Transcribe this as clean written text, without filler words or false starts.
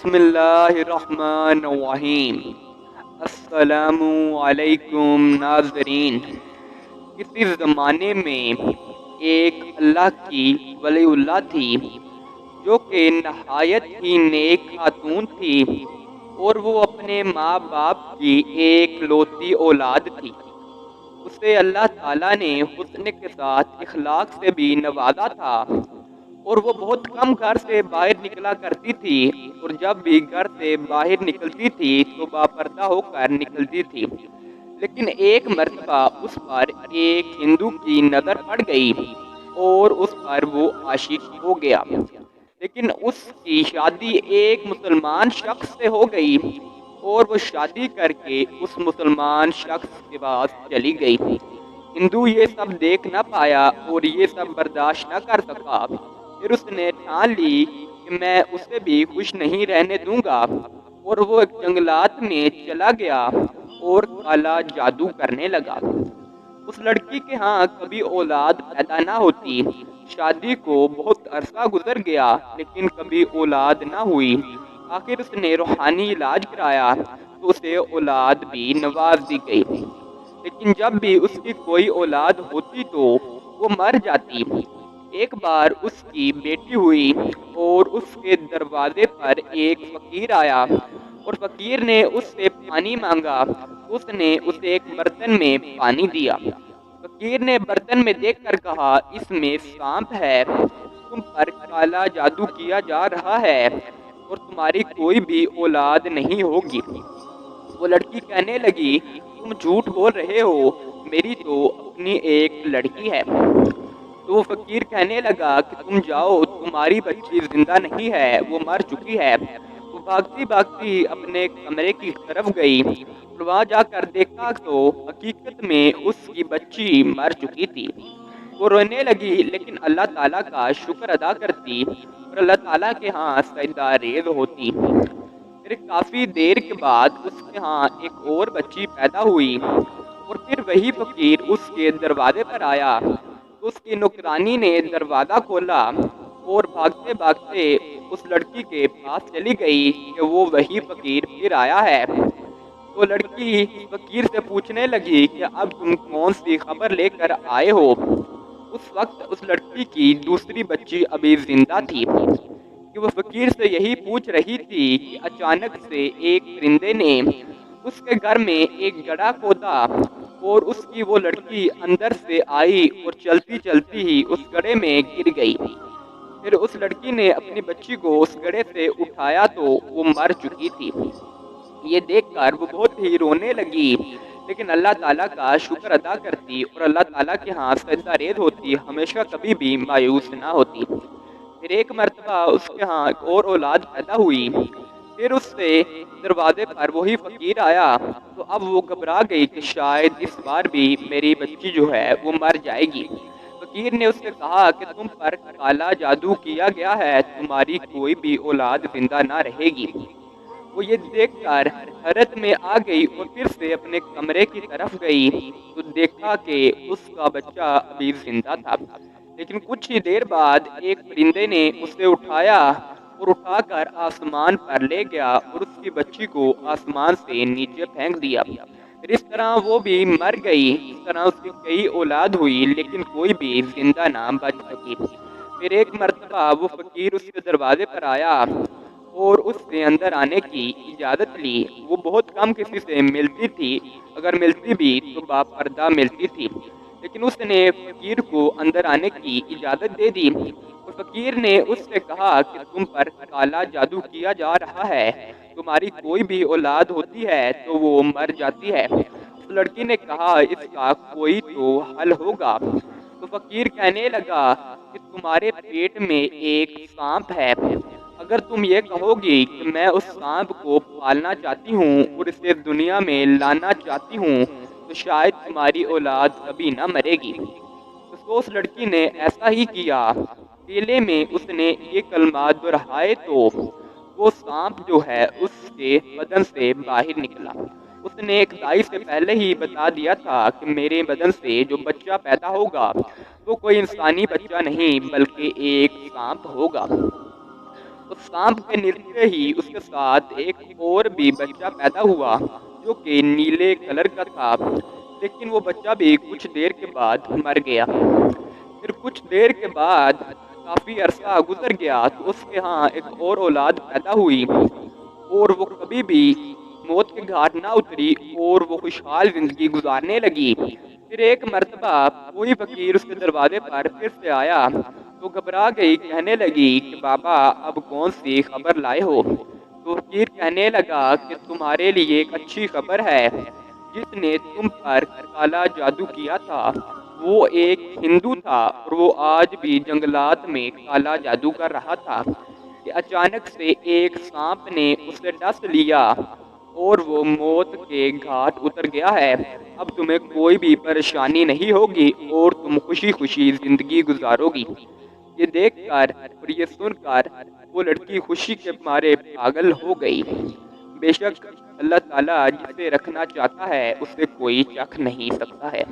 بسم اللہ الرحمن الرحیم۔ السلام علیکم ناظرین۔ کسی زمانے میں ایک اللہ کی ولی اللہ تھی جو کہ نہایت ہی نیک خاتون تھی، اور وہ اپنے ماں باپ کی ایک لوتی اولاد تھی۔ اسے اللہ تعالیٰ نے حسن کے ساتھ اخلاق سے بھی نوازا تھا، اور وہ بہت کم گھر سے باہر نکلا کرتی تھی، اور جب بھی گھر سے باہر نکلتی تھی تو باپردہ ہو کر نکلتی تھی۔ لیکن ایک مرتبہ اس پر ایک ہندو کی نظر پڑ گئی اور اس پر وہ عاشق ہو گیا، لیکن اس کی شادی ایک مسلمان شخص سے ہو گئی، اور وہ شادی کر کے اس مسلمان شخص کے پاس چلی گئی۔ ہندو یہ سب دیکھ نہ پایا اور یہ سب برداشت نہ کر سکا۔ پھر اس نے ٹھان لی کہ میں اسے بھی خوش نہیں رہنے دوں گا، اور وہ ایک جنگلات میں چلا گیا اور کالا جادو کرنے لگا۔ اس لڑکی کے ہاں کبھی اولاد پیدا نہ ہوتی۔ شادی کو بہت عرصہ گزر گیا لیکن کبھی اولاد نہ ہوئی۔ آخر اس نے روحانی علاج کرایا تو اسے اولاد بھی نواز دی گئی، لیکن جب بھی اس کی کوئی اولاد ہوتی تو وہ مر جاتی۔ ایک بار اس کی بیٹی ہوئی اور اس کے دروازے پر ایک فقیر آیا، اور فقیر نے اس سے پانی مانگا۔ اس نے اسے ایک برتن میں پانی دیا۔ فقیر نے برتن میں دیکھ کر کہا، اس میں سانپ ہے، تم پر کالا جادو کیا جا رہا ہے اور تمہاری کوئی بھی اولاد نہیں ہوگی۔ وہ لڑکی کہنے لگی، تم جھوٹ بول رہے ہو، میری تو اپنی ایک لڑکی ہے۔ تو وہ فقیر کہنے لگا کہ تم جاؤ، تمہاری بچی زندہ نہیں ہے، وہ مر چکی ہے۔ وہ بھاگتی بھاگتی اپنے کمرے کی طرف گئی، اور وہاں جا کر دیکھا تو حقیقت میں اس کی بچی مر چکی تھی۔ وہ رونے لگی لیکن اللہ تعالیٰ کا شکر ادا کرتی اور اللہ تعالیٰ کے ہاں سجدہ ریز ہوتی۔ پھر کافی دیر کے بعد اس کے ہاں ایک اور بچی پیدا ہوئی، اور پھر وہی فقیر اس کے دروازے پر آیا تو اس کی نوکرانی نے دروازہ کھولا اور بھاگتے بھاگتے اس لڑکی کے پاس چلی گئی کہ وہ وہی فقیر پھر آیا ہے۔ تو لڑکی فقیر سے پوچھنے لگی کہ اب تم کون سی خبر لے کر آئے ہو؟ اس وقت اس لڑکی کی دوسری بچی ابھی زندہ تھی کہ وہ فقیر سے یہی پوچھ رہی تھی کہ اچانک سے ایک پرندے نے اس کے گھر میں ایک گڑھا کھودا، اور اس کی وہ لڑکی اندر سے آئی اور چلتی چلتی ہی اس گڑھے میں گر گئی۔ پھر اس لڑکی نے اپنی بچی کو اس گڑھے سے اٹھایا تو وہ مر چکی تھی۔ یہ دیکھ کر وہ بہت ہی رونے لگی، لیکن اللہ تعالیٰ کا شکر ادا کرتی اور اللہ تعالیٰ کے ہاں سجدہ ریز ہوتی، ہمیشہ کبھی بھی مایوس نہ ہوتی۔ پھر ایک مرتبہ اس کے ہاں ایک اور اولاد پیدا ہوئی۔ پھر اس سے دروازے پر وہی فقیر آیا تو اب وہ گھبرا گئی کہ شاید اس بار بھی میری بچی جو ہے وہ مر جائے گی۔ فقیر نے اس سے کہا کہ تم پر کالا جادو کیا گیا ہے، تمہاری کوئی بھی اولاد زندہ نہ رہے گی۔ وہ یہ دیکھ کر حیرت میں آ گئی اور پھر سے اپنے کمرے کی طرف گئی تو دیکھا کہ اس کا بچہ ابھی زندہ تھا، لیکن کچھ ہی دیر بعد ایک پرندے نے اسے اٹھایا اور اٹھا کر آسمان پر لے گیا اور اس کی بچی کو آسمان سے نیچے پھینک دیا۔ پھر اس طرح وہ بھی مر گئی۔ اس طرح اس کی کئی اولاد ہوئی لیکن کوئی بھی زندہ نہ بچ سکی۔ پھر ایک مرتبہ وہ فقیر اس کے دروازے پر آیا اور اس سے اندر آنے کی اجازت لی۔ وہ بہت کم کسی سے ملتی تھی، اگر ملتی بھی تو باپردہ ملتی تھی، لیکن اس نے فقیر کو اندر آنے کی اجازت دے دی۔ اور فقیر نے اس سے کہا کہ تم پر کالا جادو کیا جا رہا ہے، تمہاری کوئی بھی اولاد ہوتی ہے تو وہ مر جاتی ہے۔ اس لڑکی نے کہا، اس کا کوئی تو حل ہوگا۔ تو فقیر کہنے لگا کہ تمہارے پیٹ میں ایک سانپ ہے، اگر تم یہ کہو گی کہ میں اس سانپ کو پالنا چاہتی ہوں اور اسے دنیا میں لانا چاہتی ہوں تو شاید تمہاری اولاد کبھی نہ مرے گی۔ تو اس لڑکی نے ایسا ہی کیا۔ کیلے میں اس نے یہ کلمات دہرائے تو وہ سانپ جو ہے اس کے بدن سے باہر نکلا۔ اس نے ایک دائی سے پہلے ہی بتا دیا تھا کہ میرے بدن سے جو بچہ پیدا ہوگا وہ کوئی انسانی بچہ نہیں بلکہ ایک سانپ ہوگا۔ اس سانپ کے نکلتے ہی اس کے ساتھ ایک اور بھی بچہ پیدا ہوا جو کہ نیلے کلر کا تھا، لیکن وہ بچہ بھی کچھ دیر کے بعد مر گیا۔ پھر کچھ دیر کے بعد کافی عرصہ گزر گیا تو اس کے ہاں ایک اور اولاد پیدا ہوئی اور وہ کبھی بھی موت کے گھاٹ نہ اتری اور وہ خوشحال زندگی گزارنے لگی۔ پھر ایک مرتبہ وہی فقیر اس کے دروازے پر پھر سے آیا تو گھبرا گئی، کہنے لگی کہ بابا اب کون سی خبر لائے ہو؟ تو فقیر کہنے لگا کہ تمہارے لیے ایک اچھی خبر ہے، جس نے تم پر کالا جادو کیا تھا وہ ایک ہندو تھا اور وہ آج بھی جنگلات میں کالا جادو کر رہا تھا کہ اچانک سے ایک سانپ نے اسے ڈس لیا اور وہ موت کے گھاٹ اتر گیا ہے۔ اب تمہیں کوئی بھی پریشانی نہیں ہوگی اور تم خوشی خوشی زندگی گزارو گی۔ یہ دیکھ کر اور یہ سن کر وہ لڑکی خوشی کے مارے پاگل ہو گئی۔ بے شک اللہ تعالیٰ جسے رکھنا چاہتا ہے اسے کوئی چکھ نہیں سکتا ہے۔